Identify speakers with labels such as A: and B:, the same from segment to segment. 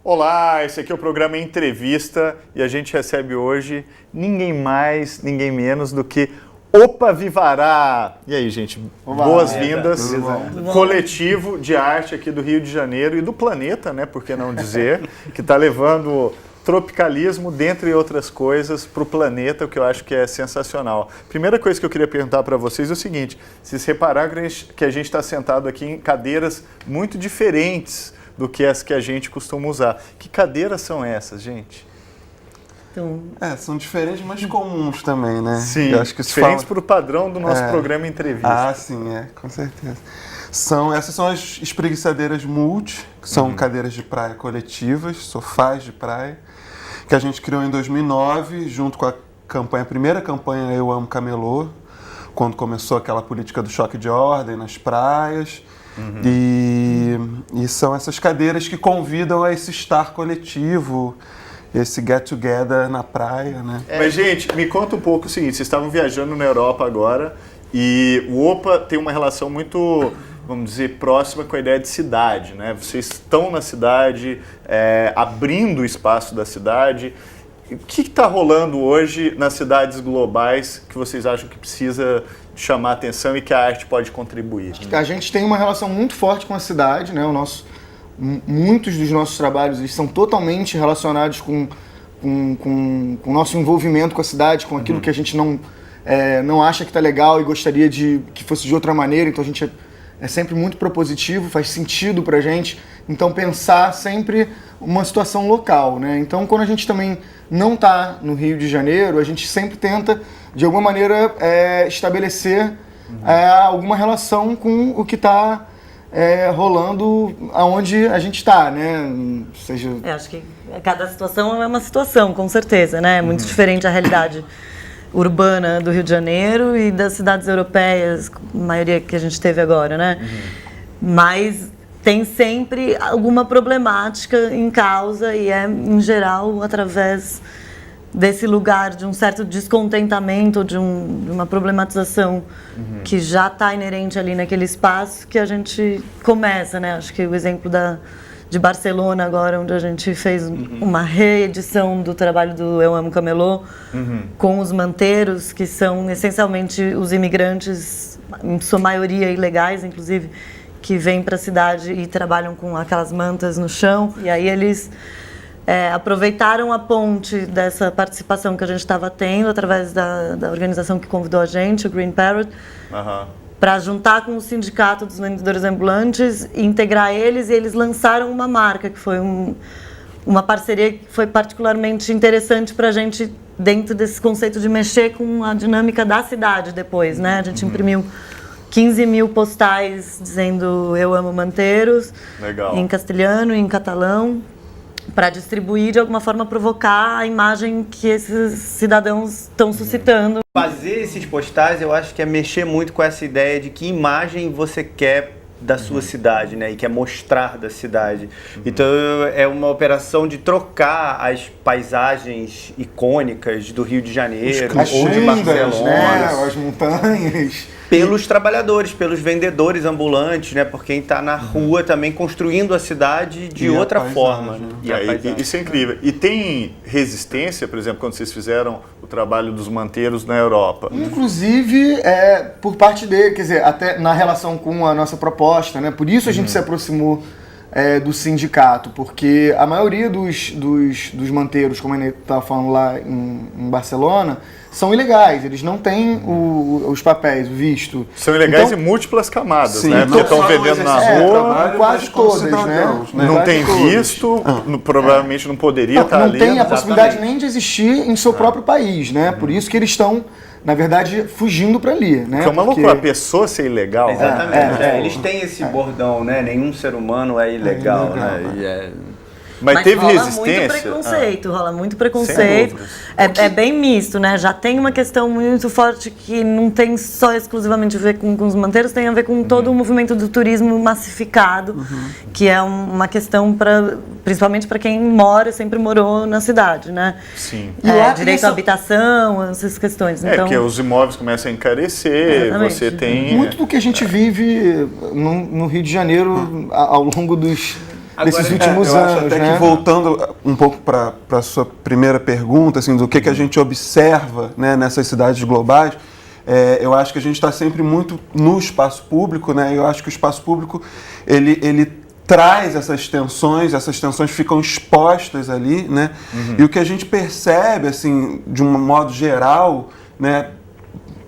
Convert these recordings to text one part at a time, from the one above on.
A: Olá, esse aqui é o programa Entrevista e a gente recebe hoje ninguém mais, ninguém menos do que Opa Vivará! E aí, gente, boas-vindas. Coletivo de arte aqui do Rio de Janeiro e do planeta, né, por que não dizer, que está levando tropicalismo, dentre outras coisas, para o planeta, o que eu acho que é sensacional. Primeira coisa que eu queria perguntar para vocês é o seguinte: vocês repararam que a gente está sentado aqui em cadeiras muito diferentes do que as que a gente costuma usar. Que cadeiras são essas, gente?
B: Então...
C: são diferentes, mas comuns também, né?
A: Sim,
C: eu acho que
A: diferentes para o padrão do nosso programa Entrevista.
C: Ah, sim, com certeza. Essas são as espreguiçadeiras multi, que são cadeiras de praia coletivas, sofás de praia, que a gente criou em 2009, junto com a primeira campanha Eu Amo Camelô, quando começou aquela política do choque de ordem nas praias. E são essas cadeiras que convidam a esse estar coletivo, esse get-together na praia, né?
A: Mas, gente, me conta um pouco o seguinte: vocês estavam viajando na Europa agora e o Opa tem uma relação muito, vamos dizer, próxima com a ideia de cidade, né? Vocês estão na cidade, abrindo o espaço da cidade. O que está rolando hoje nas cidades globais que vocês acham que precisa chamar a atenção e que a arte pode contribuir?
B: A gente tem uma relação muito forte com a cidade, né? Muitos dos nossos trabalhos eles são totalmente relacionados com o nosso envolvimento com a cidade, com aquilo que a gente não acha que está legal e gostaria que fosse de outra maneira. Então a gente é sempre muito propositivo, faz sentido para a gente. Então pensar sempre uma situação local, né? Então quando a gente também não está no Rio de Janeiro, a gente sempre tenta de alguma maneira estabelecer alguma relação com o que está rolando aonde a gente está, né? Seja...
D: acho que cada situação é uma situação, com certeza, né? É muito diferente a realidade urbana do Rio de Janeiro e das cidades europeias, a maioria que a gente teve agora, né? Mas tem sempre alguma problemática em causa e em geral, através desse lugar de um certo descontentamento, de uma problematização que já está inerente ali naquele espaço que a gente começa, né? Acho que o exemplo de Barcelona agora, onde a gente fez uma reedição do trabalho do Eu Amo Camelô, com os manteiros, que são essencialmente os imigrantes, em sua maioria ilegais, inclusive, que vêm para a cidade e trabalham com aquelas mantas no chão. E aí eles aproveitaram a ponte dessa participação que a gente estava tendo através da organização que convidou a gente, o Green Parrot, para juntar com o sindicato dos vendedores ambulantes, integrar eles, e eles lançaram uma marca, que foi uma parceria que foi particularmente interessante para a gente dentro desse conceito de mexer com a dinâmica da cidade depois, né? A gente imprimiu 15 mil postais dizendo Eu Amo Manteiros, em castelhano e em catalão, para distribuir, de alguma forma, provocar a imagem que esses cidadãos estão suscitando.
E: Fazer esses postais, eu acho que é mexer muito com essa ideia de que imagem você quer da sua cidade, né? E quer mostrar da cidade. Então, é uma operação de trocar as paisagens icônicas do Rio de Janeiro, ou de Barcelona,
B: né? As montanhas,
E: pelos trabalhadores, pelos vendedores ambulantes, né? Por quem está na rua também construindo a cidade de outra forma. Né?
A: Isso é incrível. E tem resistência, por exemplo, quando vocês fizeram o trabalho dos manteiros na Europa?
B: Inclusive, por parte dele, quer dizer, até na relação com a nossa proposta, né? Por isso a gente se aproximou do sindicato, porque a maioria dos manteiros, como a gente estava falando lá em Barcelona, são ilegais, eles não têm os papéis, o visto.
A: São ilegais em múltiplas camadas,
C: sim,
A: né? Porque estão vendendo na rua,
B: quase todas, né?
A: Não tem visto, provavelmente não poderia estar ali.
B: Não tem a possibilidade nem de existir em seu próprio país, né? Por isso que eles estão, na verdade, fugindo para ali, né?
A: Porque é uma loucura, a pessoa ser ilegal.
E: Exatamente. Eles têm esse bordão, né? Nenhum ser humano é ilegal, né?
A: Mas teve
D: rola
A: resistência?
D: Rola muito preconceito.
A: Sem dúvidas.
D: É bem misto, né? Já tem uma questão muito forte que não tem só exclusivamente a ver com os manteiros, tem a ver com todo o movimento do turismo massificado, que é uma questão principalmente para quem sempre morou na cidade, né?
A: Sim.
D: Direito à habitação, essas questões. Então,
A: porque os imóveis começam a encarecer,
D: Exatamente.
A: você tem...
B: Muito do que a gente vive no Rio de Janeiro ao longo desses últimos
C: eu acho
B: anos,
C: até
B: né?
C: que voltando um pouco para a sua primeira pergunta, assim, do que a gente observa, né, nessas cidades globais, eu acho que a gente está sempre muito no espaço público, né? Eu acho que o espaço público ele traz essas tensões ficam expostas ali, né? E o que a gente percebe, assim, de um modo geral, né,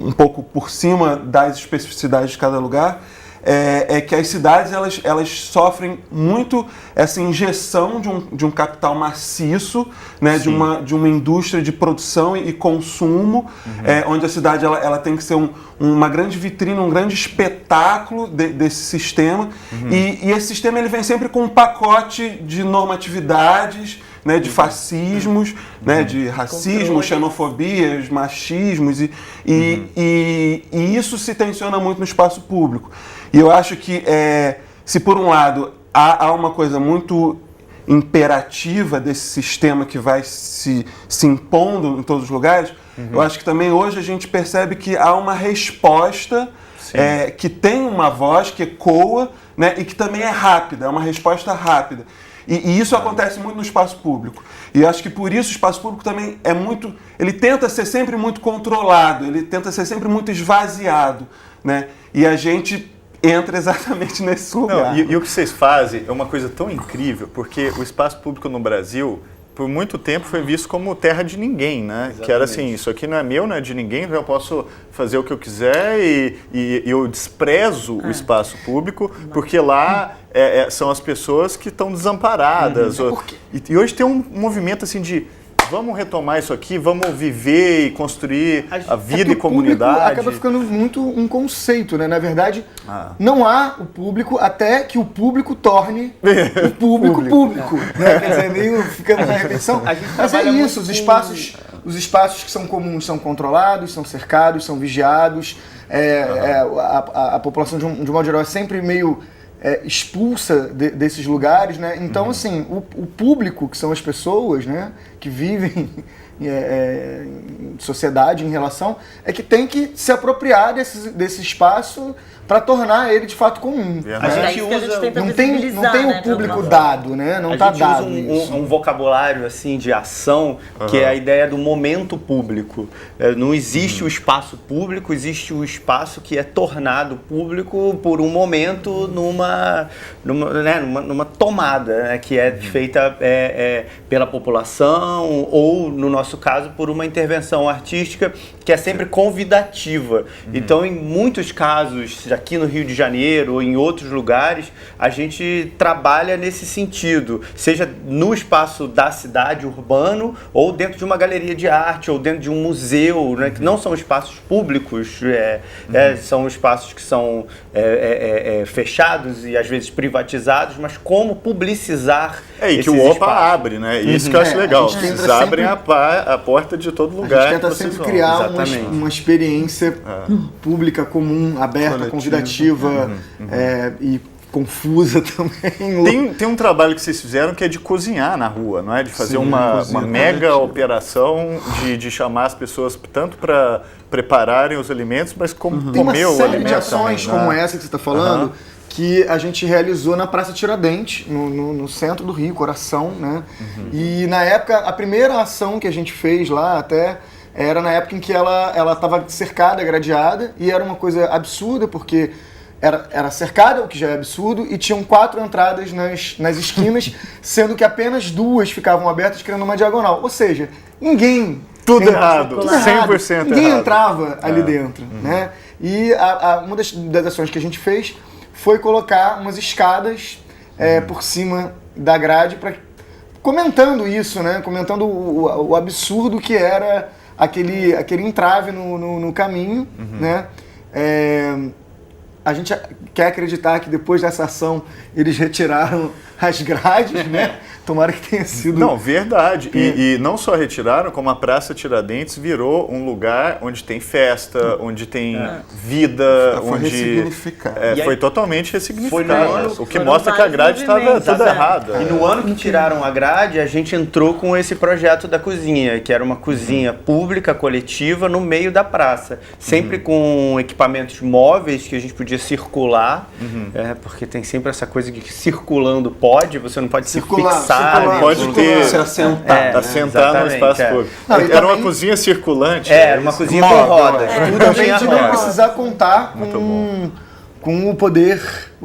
C: um pouco por cima das especificidades de cada lugar, é que as cidades elas sofrem muito essa injeção de um capital maciço, né, de uma indústria de produção e consumo, onde a cidade ela tem que ser uma grande vitrine, um grande espetáculo desse sistema, e esse sistema ele vem sempre com um pacote de normatividades, né, de fascismos, né, de racismo, xenofobias, machismos, e isso se tensiona muito no espaço público. E eu acho que, se por um lado há uma coisa muito imperativa desse sistema que vai se impondo em todos os lugares, eu acho que também hoje a gente percebe que há uma resposta que tem uma voz que ecoa, né, e que também é rápida, é uma resposta rápida. E isso acontece muito no espaço público. E acho que por isso o espaço público também ele tenta ser sempre muito controlado, ele tenta ser sempre muito esvaziado, né? E a gente entra exatamente nesse lugar.
A: Não, e o que vocês fazem é uma coisa tão incrível, porque o espaço público no Brasil, por muito tempo, foi visto como terra de ninguém, né? Exatamente. Que era assim, isso aqui não é meu, não é de ninguém, eu posso fazer o que eu quiser e eu desprezo o espaço público, porque lá são as pessoas que estão desamparadas. E hoje tem um movimento assim de vamos retomar isso aqui, vamos viver e construir a vida e comunidade.
B: O público acaba ficando muito um conceito, né? Na verdade, não há o público até que o público torne o público. Né? Quer dizer, fica na repetição. Mas é isso, os espaços que são comuns são controlados, são cercados, são vigiados. A população, de um modo geral, é sempre meio expulsa desses lugares, né? Então, assim, o público, que são as pessoas, né, que vivem em sociedade, em relação, é que tem que se apropriar desse espaço para tornar ele de fato comum.
E: A gente usa,
B: não tem o público dado, né? Não está dado.
E: A gente usa um vocabulário assim de ação, que é a ideia do momento público. Não existe o espaço público, existe o espaço que é tornado público por um momento numa tomada, né, que é feita pela população ou, no nosso caso, por uma intervenção artística que é sempre convidativa. Então, em muitos casos, aqui no Rio de Janeiro ou em outros lugares, a gente trabalha nesse sentido, seja no espaço da cidade urbano ou dentro de uma galeria de arte ou dentro de um museu, né, que não são espaços públicos, são espaços que são fechados e às vezes privatizados, mas como publicizar
A: e que o OPA abre, né? Isso que eu acho legal. Vocês abrem a porta de todo lugar.
B: A gente tenta sempre criar uma experiência pública, comum, aberta, convidativa e confusa também.
A: Tem um trabalho que vocês fizeram que é de cozinhar na rua, não é? De fazer uma mega operação de chamar as pessoas tanto para prepararem os alimentos, mas como
B: tem
A: comer o alimento.
B: Tem uma série de ações como essa que você está falando, que a gente realizou na Praça Tiradentes, no centro do Rio, coração, né? E na época, a primeira ação que a gente fez lá até era na época em que ela estava cercada, gradeada, e era uma coisa absurda, porque era cercada, o que já é absurdo, e tinham 4 entradas nas esquinas, sendo que apenas 2 ficavam abertas, criando uma diagonal. Ou seja, ninguém...
A: Tudo errado, 100%
B: ninguém
A: errado.
B: Entrava ali dentro, né? E uma das ações que a gente fez foi colocar umas escadas por cima da grade, comentando isso, né? Comentando o absurdo que era aquele entrave no caminho, né? A gente quer acreditar que depois dessa ação eles retiraram as grades, né? Tomara que tenha sido...
A: Não, verdade. E não só retiraram, como a Praça Tiradentes virou um lugar onde tem festa, onde tem vida,
C: Foi
A: onde
C: ressignificado.
A: foi totalmente ressignificado.
E: Foi no ano-
A: o que
D: foram
A: mostra que a grade estava
D: vários
A: toda
D: movimentos.
A: errada.
E: E no ano que tiraram a grade, a gente entrou com esse projeto da cozinha, que era uma cozinha pública, coletiva, no meio da praça. Sempre com equipamentos móveis que a gente podia circular, porque tem sempre essa coisa de que circulando pode, você não pode
B: Circular,
E: se fixar.
B: circular,
E: né?
A: Pode ter,
C: Se assentar.
A: assentar no
E: exatamente,
A: espaço público.
B: Não, e
A: Era uma
B: também-
A: cozinha circulante.
E: Era uma cozinha com
C: Móvel,
E: rodas. Tudo
B: Também
E: tinha
B: de não
E: roda.
B: precisar contar com o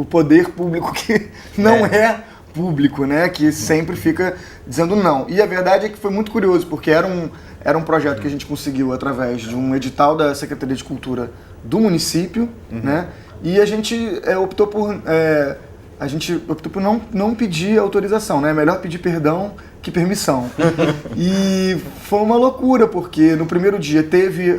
B: poder público que não é público, né? Que sempre fica dizendo não. E a verdade é que foi muito curioso, porque era um projeto que a gente conseguiu através de um edital da Secretaria de Cultura do município, né? E a gente optou por não pedir autorização, né? É melhor pedir perdão que permissão. E foi uma loucura, porque no primeiro dia teve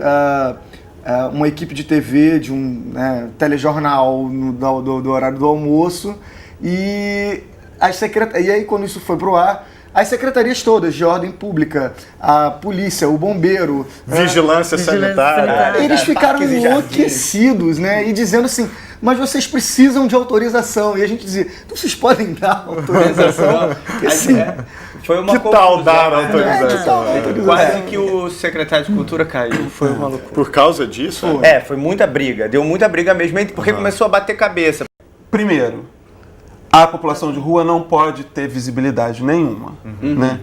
B: uma equipe de TV, de um telejornal do horário do almoço, e aí quando isso foi pro ar, as secretarias todas de ordem pública, a polícia, o bombeiro,
A: Vigilância sanitária.
B: eles ficaram
E: Parques e jardins.
B: enlouquecidos, né? E dizendo assim, mas vocês precisam de autorização. E a gente dizia, vocês podem dar autorização? Porque, assim,
E: Foi uma
A: Que tal
E: confusão,
A: dar
E: né?
A: autorização?
B: que tal dar autorização?
E: Quase que o secretário de Cultura caiu. Foi uma loucura.
A: Por causa disso?
E: Foi muita briga. Deu muita briga mesmo, porque começou a bater cabeça.
C: Primeiro, a população de rua não pode ter visibilidade nenhuma, né?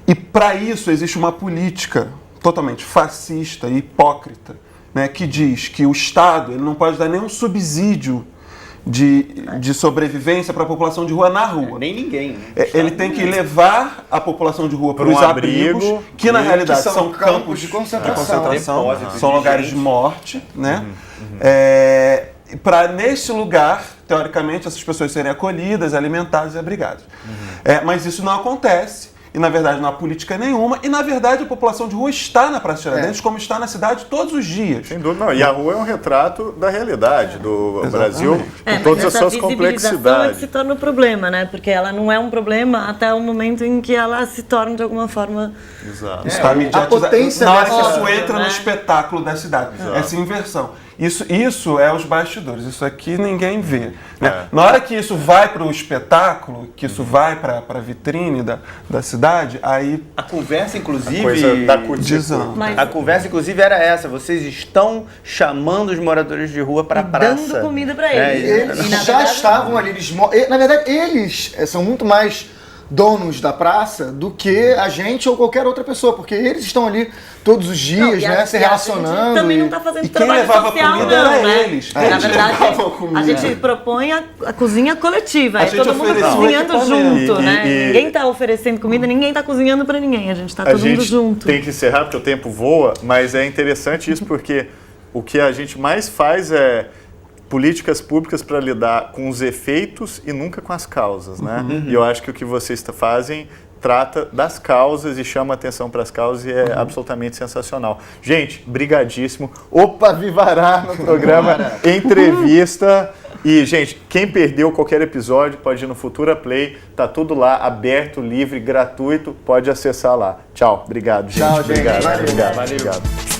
C: E para isso existe uma política totalmente fascista e hipócrita, né, que diz que o Estado ele não pode dar nenhum subsídio de sobrevivência para a população de rua na rua.
E: Nem ninguém. Né?
C: Ele tem que levar a população de rua para
A: Pra
C: os
A: um
C: abrigos,
A: abrigo,
C: que na realidade
B: que
C: são campos
B: de concentração.
E: Depósitos
C: são
E: de
C: lugares
E: gente.
C: de morte, né? Para nesse lugar, teoricamente, essas pessoas serem acolhidas, alimentadas e abrigadas. Mas isso não acontece. E, na verdade, não há política nenhuma. E, na verdade, a população de rua está na Praça Tiradentes, como está na cidade todos os dias.
A: Sem dúvida, não. E a rua é um retrato da realidade do
C: Exatamente.
A: Brasil,
D: Mas
A: com todas as
D: essa
A: suas
D: visibilização é que
A: complexidades.
D: se torna um problema, né? Porque ela não é um problema até o momento em que ela se torna de alguma forma...
A: Exato.
C: Está mediatizado.
B: potência
C: Na hora que
B: dessa-
C: isso entra no
D: né?
C: espetáculo da cidade. Essa inversão. Isso é os bastidores. Isso aqui ninguém vê. Né? Na hora que isso vai para o espetáculo, que isso vai para a vitrine da cidade, aí
E: A conversa, inclusive.
A: Coisa da curtição.
C: desanda.
D: Mas
E: A conversa, inclusive, era essa. Vocês estão chamando os moradores de rua para a praça.
D: dando comida pra eles.
B: Eles
D: E, na
B: já
D: verdade,
B: estavam ali. Na verdade, eles são muito mais donos da praça do que a gente ou qualquer outra pessoa, porque eles estão ali todos os
D: Não,
B: dias,
D: e
B: né,
D: a-
B: se
D: e a
B: relacionando.
D: gente também não
B: e-
D: está fazendo
C: e quem
D: trabalho
C: levava
D: social,
C: comida
D: não,
C: era
D: né?
C: eles.
D: Na
C: Eles
D: verdade,
C: levavam comida.
D: a gente propõe a cozinha coletiva.
C: A
D: É
C: gente
D: todo mundo
C: ofereceu
D: cozinhando
C: equipamento.
D: junto,
A: E-
D: né?
A: e-
D: Ninguém está oferecendo comida, ninguém está cozinhando para ninguém. A gente está
A: A
D: todo mundo
A: gente
D: junto.
A: tem que encerrar porque o tempo voa, mas é interessante isso porque o que a gente mais faz é políticas públicas para lidar com os efeitos e nunca com as causas, né? E eu acho que o que vocês fazem trata das causas e chama atenção para as causas e é absolutamente sensacional. Gente, brigadíssimo. Opa, Vivará no programa Entrevista. E, gente, quem perdeu qualquer episódio pode ir no Futura Play. Tá tudo lá, aberto, livre, gratuito. Pode acessar lá. Tchau. Obrigado, gente.
B: Tchau, gente.
A: Obrigado.
B: Valeu.
A: Obrigado. Obrigado.